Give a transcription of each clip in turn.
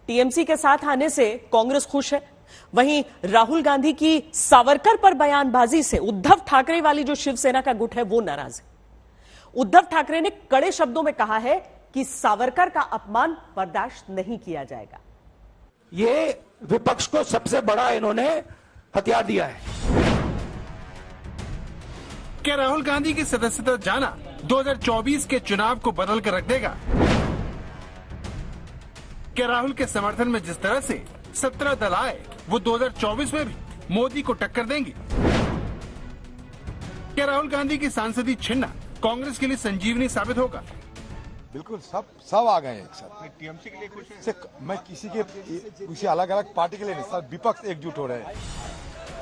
TMC के साथ आने से कांग्रेस खुश है, वहीं राहुल गांधी की सावरकर पर बयानबाजी से उद्धव ठाकरे वाली जो शिवसेना का गुट है वो नाराज है। उद्धव ठाकरे ने कड़े शब्दों में कहा है कि सावरकर का अपमान बर्दाश्त नहीं किया जाएगा। ये विपक्ष को सबसे बड़ा इन्होंने हथियार दिया है। क्या राहुल गांधी की सदस्यता जाना 2024 के चुनाव को बदल कर रख देगा? क्या राहुल के समर्थन में जिस तरह से 17 दल आए वो 2024 में भी मोदी को टक्कर देंगे? क्या राहुल गांधी की सांसदी छिनना कांग्रेस के लिए संजीवनी साबित होगा? बिल्कुल, सब आ गए एक साथ। टीएमसी के लिए खुश है? मैं किसी अलग अलग पार्टी के लिए नहीं, सब विपक्ष एकजुट हो रहे हैं।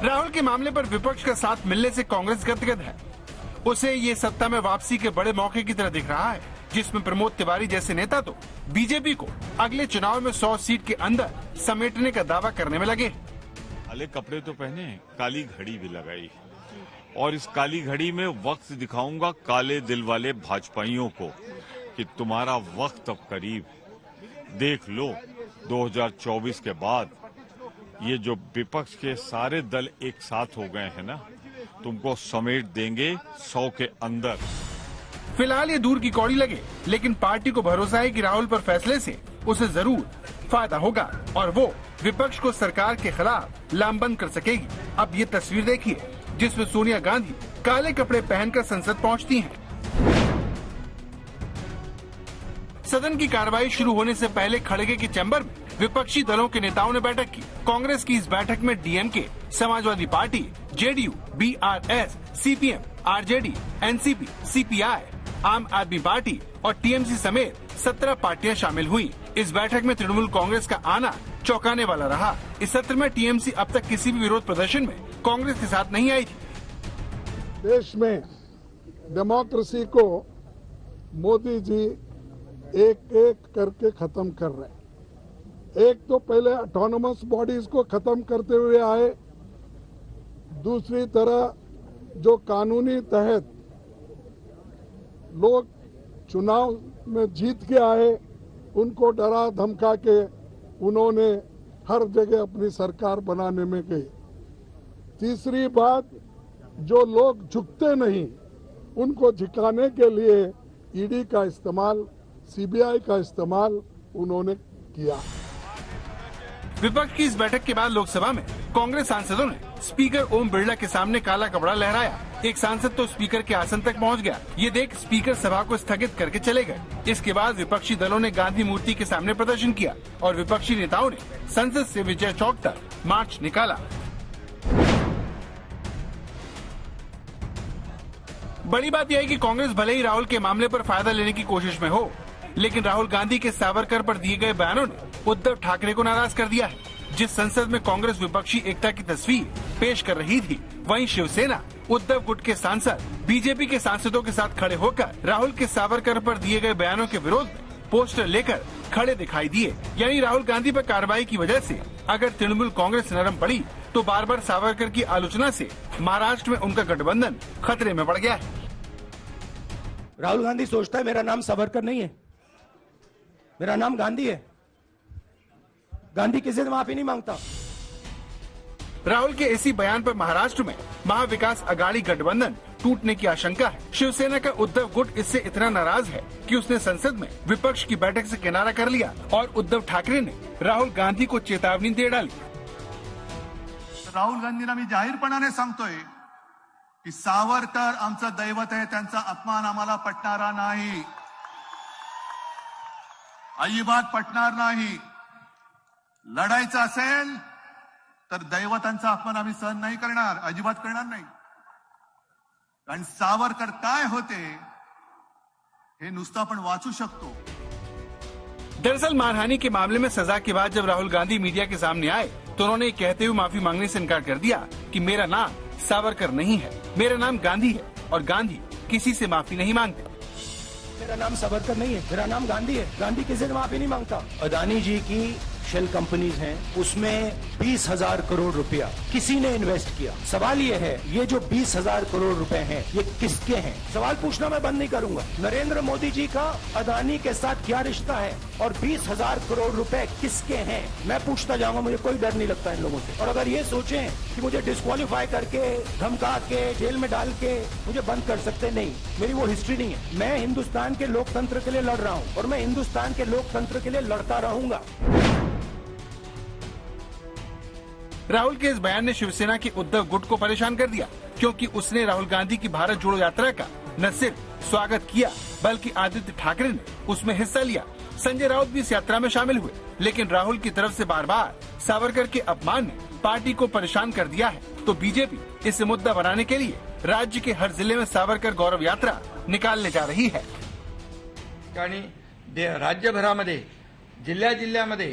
राहुल के मामले पर विपक्ष का साथ मिलने से कांग्रेस गदगद है। उसे ये सत्ता में वापसी के बड़े मौके की तरह दिख रहा है, जिसमें प्रमोद तिवारी जैसे नेता तो बीजेपी को अगले चुनाव में 100 सीट के अंदर समेटने का दावा करने में लगे। काले कपड़े तो पहने, काली घड़ी भी लगाई, और इस काली घड़ी में वक्त दिखाऊंगा काले दिल वाले भाजपाइयों को कि तुम्हारा वक्त अब करीब। देख लो 2024 के बाद ये जो विपक्ष के सारे दल एक साथ हो गए हैं ना, तुमको समेट देंगे 100 के अंदर। फिलहाल ये दूर की कौड़ी लगे, लेकिन पार्टी को भरोसा है कि राहुल पर फैसले से उसे जरूर फायदा होगा और वो विपक्ष को सरकार के खिलाफ लामबंद कर सकेगी। अब ये तस्वीर देखिए जिसमें सोनिया गांधी काले कपड़े पहनकर संसद पहुंचती हैं। सदन की कार्रवाई शुरू होने से पहले खड़गे के चैम्बर में विपक्षी दलों के नेताओं ने बैठक की। कांग्रेस की इस बैठक में DMK, Samajwadi party, JDU, BRS, CPM, RJD, NCP, CPI, आम आदमी पार्टी और टीएमसी समेत 17 पार्टियां शामिल हुई। इस बैठक में तृणमूल कांग्रेस का आना चौंकाने वाला रहा। इस सत्र में टीएमसी अब तक किसी भी विरोध प्रदर्शन में कांग्रेस के साथ नहीं आई थी। देश में डेमोक्रेसी को मोदी जी एक एक करके खत्म कर रहे हैं। एक तो पहले ऑटोनोमस बॉडीज को खत्म करते हुए आए, दूसरी तरह जो कानूनी तहत लोग चुनाव में जीत के आए उनको डरा धमका के उन्होंने हर जगह अपनी सरकार बनाने में गए। तीसरी बात, जो लोग झुकते नहीं उनको झुकाने के लिए ईडी का इस्तेमाल, सीबीआई का इस्तेमाल उन्होंने किया। विपक्ष की इस बैठक के बाद लोकसभा में कांग्रेस सांसदों ने स्पीकर ओम बिरला के सामने काला कपड़ा लहराया। एक सांसद तो स्पीकर के आसन तक पहुंच गया। ये देख स्पीकर सभा को स्थगित करके चले गए। इसके बाद विपक्षी दलों ने गांधी मूर्ति के सामने प्रदर्शन किया और विपक्षी नेताओं ने संसद से विजय चौक तक मार्च निकाला। बड़ी बात यह है कि कांग्रेस भले ही राहुल के मामले पर फायदा लेने की कोशिश में हो, लेकिन राहुल गांधी के सावरकर पर दिए गए बयानों ने उद्धव ठाकरे को नाराज कर दिया है। जिस संसद में कांग्रेस विपक्षी एकता की तस्वीर पेश कर रही थी, वहीं शिवसेना उद्धव गुट के सांसद बीजेपी के सांसदों के साथ खड़े होकर राहुल के सावरकर पर दिए गए बयानों के विरोध में पोस्टर लेकर खड़े दिखाई दिए। यानी राहुल गांधी पर कार्रवाई की वजह से अगर तृणमूल कांग्रेस नरम पड़ी तो बार बार सावरकर की आलोचना से महाराष्ट्र में उनका गठबंधन खतरे में पड़ गया है। राहुल गांधी सोचता है मेरा नाम सावरकर नहीं है, मेरा नाम गांधी है। गांधी किसी से माफी नहीं मांगता। राहुल के इसी बयान पर महाराष्ट्र में महाविकास अघाड़ी गठबंधन टूटने की आशंका है। शिवसेना का उद्धव गुट इससे इतना नाराज है कि उसने संसद में विपक्ष की बैठक से किनारा कर लिया और उद्धव ठाकरे ने राहुल गांधी को चेतावनी दे डाली। राहुल गांधींना मी जाहीरपणाने सांगतोय की सावरकर आमचं दैवत आहे, त्यांचा अपमान आम्हाला पटणारा नाही, अजिबात पटणार नाही। लढायचं असेल तर दैवतांचा अपमान आम्ही सहन नाही करणार, अजिबात करणार नाही। कारण सावरकर काय होते हे नुसतं आपण वाचू शकतो। दरअसल मानहानि के मामले में सजा के बाद जब राहुल गांधी मीडिया के सामने आए तो उन्होंने कहते हुए माफी मांगने से इनकार कर दिया कि मेरा नाम सावरकर नहीं है, मेरा नाम गांधी है और गांधी किसी से माफी नहीं मांगते। मेरा नाम सावरकर नहीं है, मेरा नाम गांधी है, गांधी किसी से माफी नहीं मांगता। अदानी जी की शेल कंपनीज हैं, उसमें 20,000 करोड़ रुपया किसी ने इन्वेस्ट किया। सवाल ये है, ये जो 20,000 करोड़ रुपए हैं, ये किसके हैं? सवाल पूछना मैं बंद नहीं करूंगा। नरेंद्र मोदी जी का अदानी के साथ क्या रिश्ता है और 20,000 करोड़ रुपए किसके हैं? मैं पूछता जाऊंगा, मुझे कोई डर नहीं लगता इन लोगों से। और अगर ये सोचें कि मुझे डिस्क्वालीफाई करके, धमका के, जेल में डाल के मुझे बंद कर सकते, नहीं, मेरी वो हिस्ट्री नहीं है। मैं हिंदुस्तान के लोकतंत्र के लिए लड़ रहा हूं और मैं हिंदुस्तान के लोकतंत्र के लिए लड़ता रहूंगा। राहुल के इस बयान ने शिवसेना के उद्धव गुट को परेशान कर दिया, क्योंकि उसने राहुल गांधी की भारत जोड़ो यात्रा का न सिर्फ स्वागत किया, बल्कि आदित्य ठाकरे ने उसमें हिस्सा लिया। संजय राउत भी इस यात्रा में शामिल हुए, लेकिन राहुल की तरफ से बार बार सावरकर के अपमान ने पार्टी को परेशान कर दिया है। तो बीजेपी इसे मुद्दा बनाने के लिए राज्य के हर जिले में सावरकर गौरव यात्रा निकालने जा रही है। राज्यभरामध्ये, जिल्ह्यामध्ये,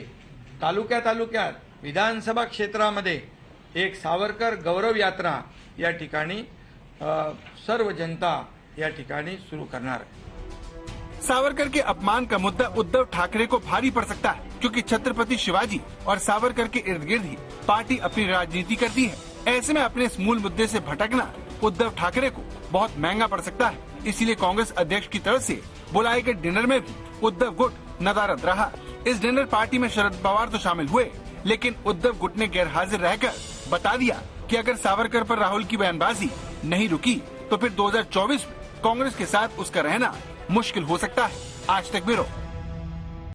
तालुक्यात, विधानसभा क्षेत्रामध्ये एक सावरकर गौरव यात्रा या ठिकाणी सर्व जनता या ठिकाणी सुरू करणार है। सावरकर के अपमान का मुद्दा उद्धव ठाकरे को भारी पड़ सकता है, क्योंकि छत्रपति शिवाजी और सावरकर के इर्द गिर्द ही पार्टी अपनी राजनीति करती है। ऐसे में अपने इस मूल मुद्दे से भटकना उद्धव ठाकरे को बहुत महंगा पड़ सकता है। इसीलिए कांग्रेस अध्यक्ष की तरफ से बुलाए गए डिनर में भी उद्धव गुट नदारद रहा। इस डिनर पार्टी में शरद पवार तो शामिल हुए, लेकिन उद्धव गुट ने गैर हाजिर रहकर बता दिया कि अगर सावरकर पर राहुल की बयानबाजी नहीं रुकी तो फिर 2024 में कांग्रेस के साथ उसका रहना मुश्किल हो सकता है। आज तक ब्यूरो।